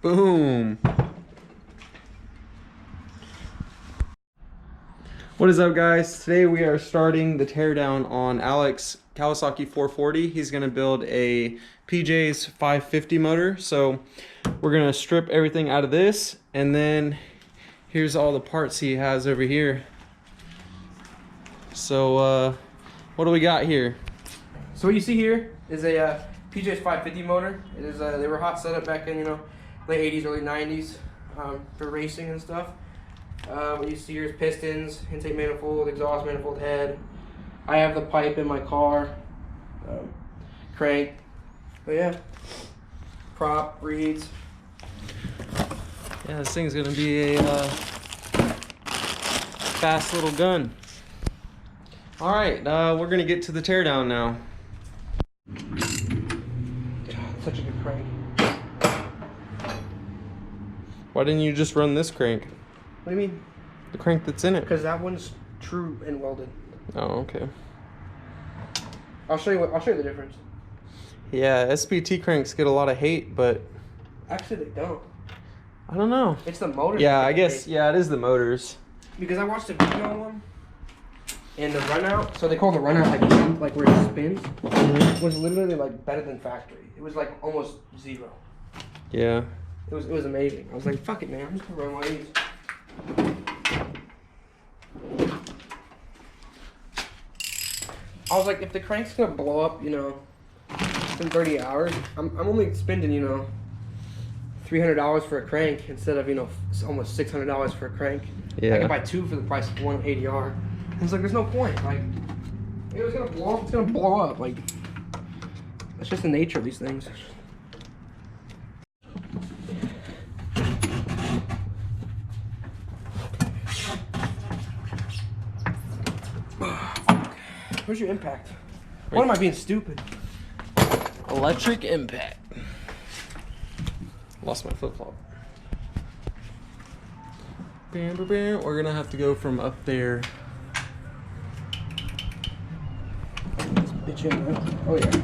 Boom. What is up, guys? Today we are starting the teardown on Alec's Kawasaki 440. He's gonna build a PJS 550 motor. So we're gonna strip everything out of this, and then here's all the parts he has over here. So what do we got here? So what you see here is a PJS 550 motor. It is they were hot setup back in late 80s, early 90s for racing and stuff. What you see here is pistons, intake manifold, exhaust manifold head. I have the pipe in my car, crank. But yeah, prop, reeds. Yeah, this thing's gonna be a fast little gun. All right, we're gonna get to the teardown now. Such a good crank. Why didn't you just run this crank? What do you mean? The crank that's in it. Because that one's true and welded. Oh, okay. I'll show you the difference. Yeah, SPT cranks get a lot of hate, but Actually, they don't. I don't know. It's the motor. Yeah, I guess. Yeah, it is the motors. Because I watched a video on one, and the run out. So they call the run out like where it spins. Was literally like better than factory. It was like almost zero. Yeah. It was amazing. I was like, fuck it, man. I'm just gonna run one of these. I was like, if the crank's gonna blow up, in 30 hours, I'm only spending, $300 for a crank instead of, almost $600 for a crank. Yeah. I could buy two for the price of one 80R. And it's like, there's no point. Like, it was gonna blow up. It's gonna blow up. Like, that's just the nature of these things. Where's your impact? Why am I being stupid? Electric impact. Lost my flip flop. Bam, bam, bam. We're gonna have to go from up there. Bitch in, right? Oh yeah.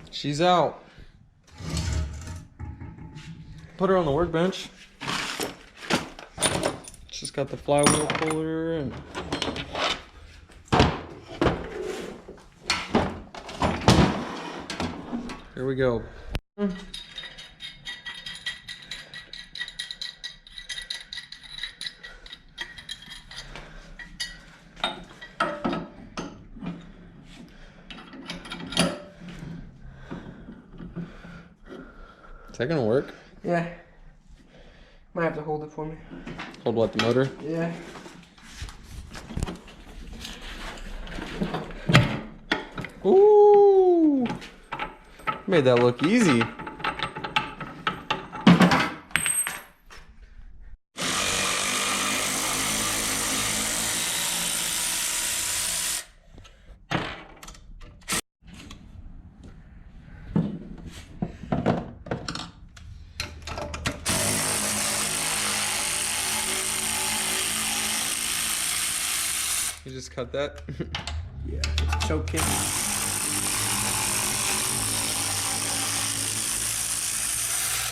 She's out. Put her on the workbench. She's got the flywheel puller and here we go. Is that gonna work? Yeah. Might have to hold it for me. Hold what, the motor? Yeah. Ooh! Made that look easy. just cut that. Yeah, it's a choke kit.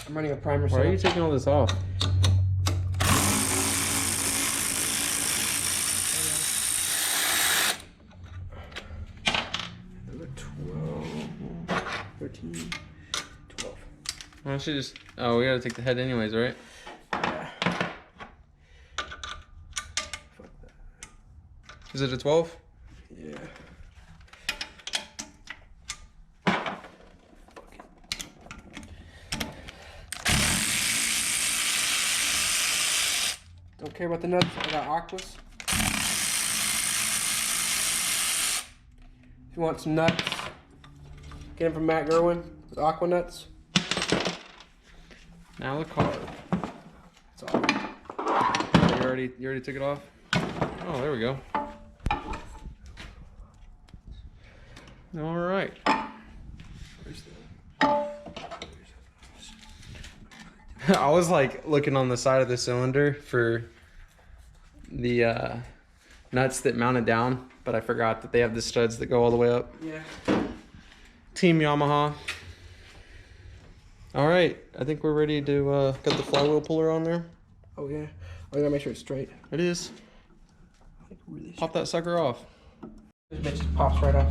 I'm running a primer. Why are you taking all this off? Number 12, 13, 12. Why don't you just... Oh, we gotta take the head anyways, right? Yeah. Fuck that. Is it a 12? Yeah. Don't care about the nuts. I got aquas. If you want some nuts, get them from Matt Gerwin with aqua nuts. Now the car. That's all. You already took it off? Oh, there we go. All right. I was like looking on the side of the cylinder for the nuts that mounted down, but I forgot that they have the studs that go all the way up. Yeah. Team Yamaha. All right, I think we're ready to get the flywheel puller on there. Oh yeah. I gotta make sure it's straight. It is. Like really Pop that sucker off. This bitch just pops right off.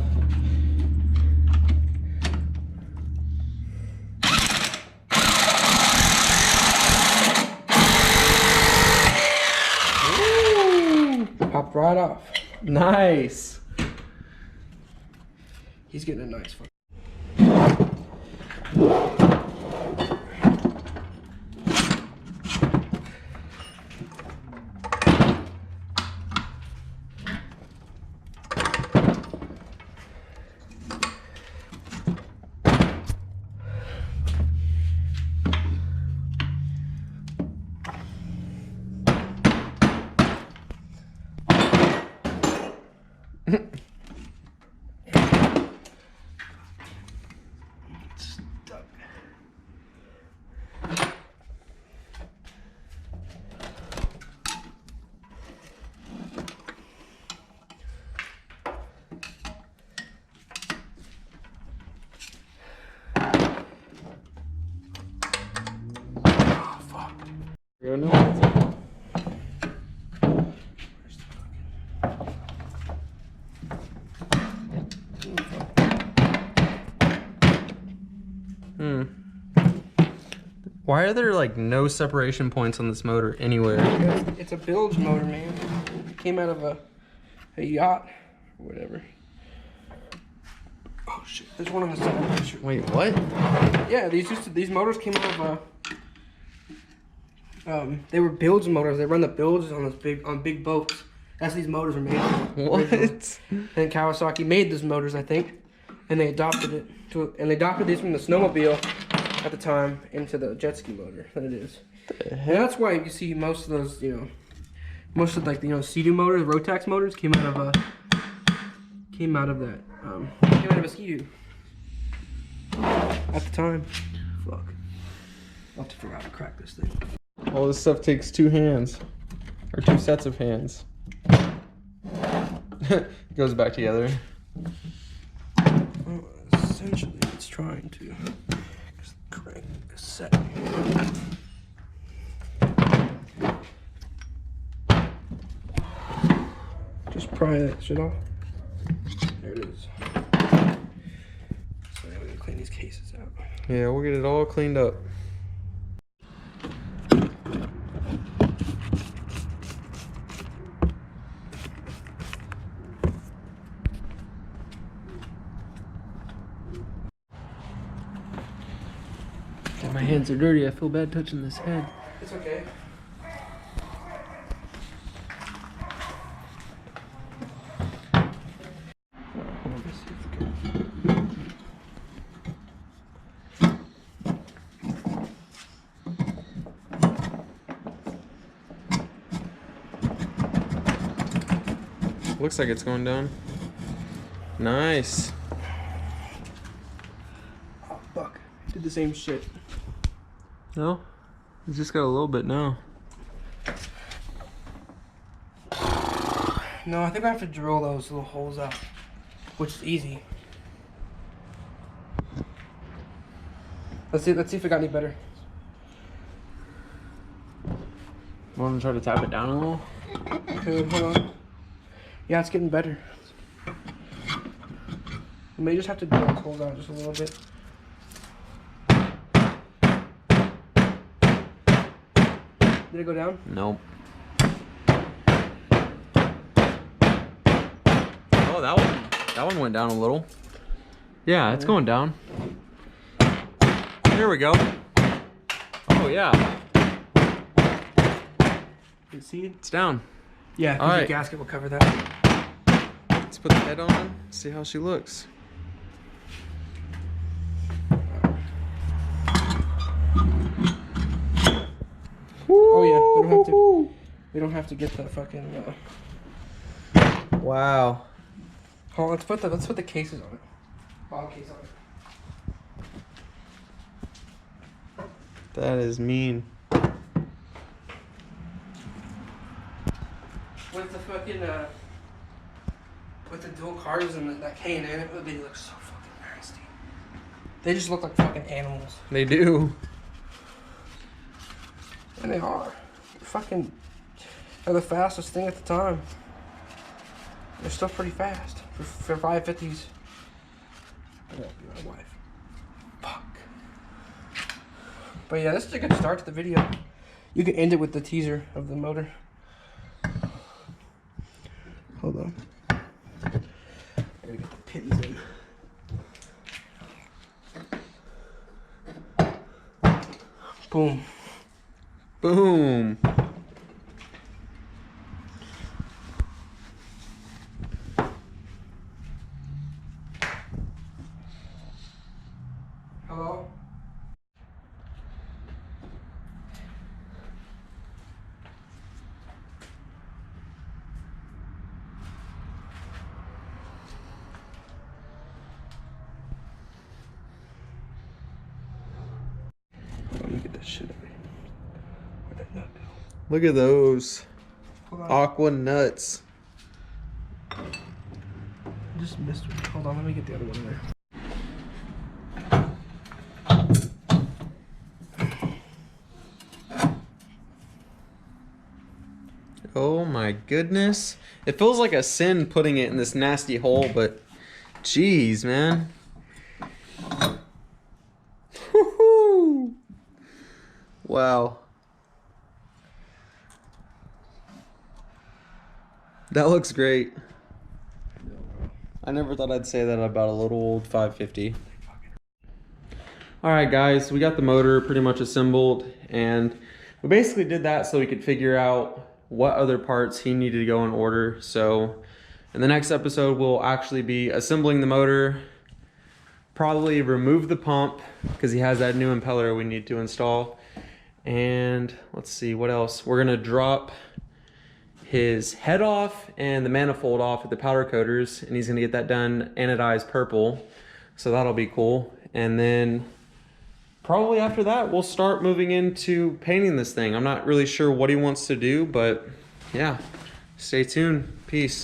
Popped right off. Nice. He's getting a nice one. Why are there like no separation points on this motor anywhere? It's a bilge motor, man. It came out of a yacht or whatever. Oh shit! There's one on the side. Wait, what? Yeah, these motors came out of they were bilge motors. They run the bilges on big boats. That's what these motors are made of. What? And Kawasaki made these motors, I think, and they adopted it and they adopted these from the snowmobile at the time into the jet ski motor that it is. And that's why you see most of those, most of like seadoo motors, Rotax motors came out of a SkI at the time. Fuck. I'll have to figure out how to crack this thing. All this stuff takes 2 hands, or 2 sets of hands. It goes back together. Well, essentially, it's trying to crank a set. Just pry that shit off. There it is. So now we can clean these cases out. Yeah, we'll get it all cleaned up. My hands are dirty. I feel bad touching this head. It's okay. Looks like it's going down. Nice. Oh fuck! Did the same shit. No? It's just got a little bit now. No, I think I have to drill those little holes out, which is easy. Let's see if it got any better. Want to try to tap it down a little? Good, hold on. Yeah, it's getting better. You may just have to drill those holes out just a little bit. Did it go down? Nope. Oh, that one went down a little. Yeah, it's going down. There we go. Oh yeah. You see it? It's down. Yeah, all the right. gasket will cover that. Let's put the head on, see how she looks. Oh yeah, we don't have to get the fucking. Wow. Hold on, let's put the cases on it. Bottom case on it. That is mean. With the fucking with the dual cars and that K&N, they look so fucking nasty. They just look like fucking animals. They do. And they are. They're the fastest thing at the time. They're still pretty fast for 550s. I won't be my wife. Fuck. But yeah, this is a good start to the video. You can end it with the teaser of the motor. Hold on. I gotta get the pins in. Boom. Boom. Hello? Let me get that shit out of here. Where'd that nut go? Look at those Hold on. aqua nuts. I just missed one. Hold on, let me get the other one in there. Oh my goodness. It feels like a sin putting it in this nasty hole, but jeez, man. Woohoo! Wow. That looks great. I never thought I'd say that about a little old 550. All right, guys, we got the motor pretty much assembled, and we basically did that so we could figure out what other parts he needed to go in order. So in the next episode, we'll actually be assembling the motor, probably remove the pump because he has that new impeller we need to install. And let's see what else. We're gonna drop his head off and the manifold off at the powder coaters, and he's gonna get that done anodized purple. So that'll be cool. And then probably after that, we'll start moving into painting this thing. I'm not really sure what he wants to do, but yeah, stay tuned. Peace.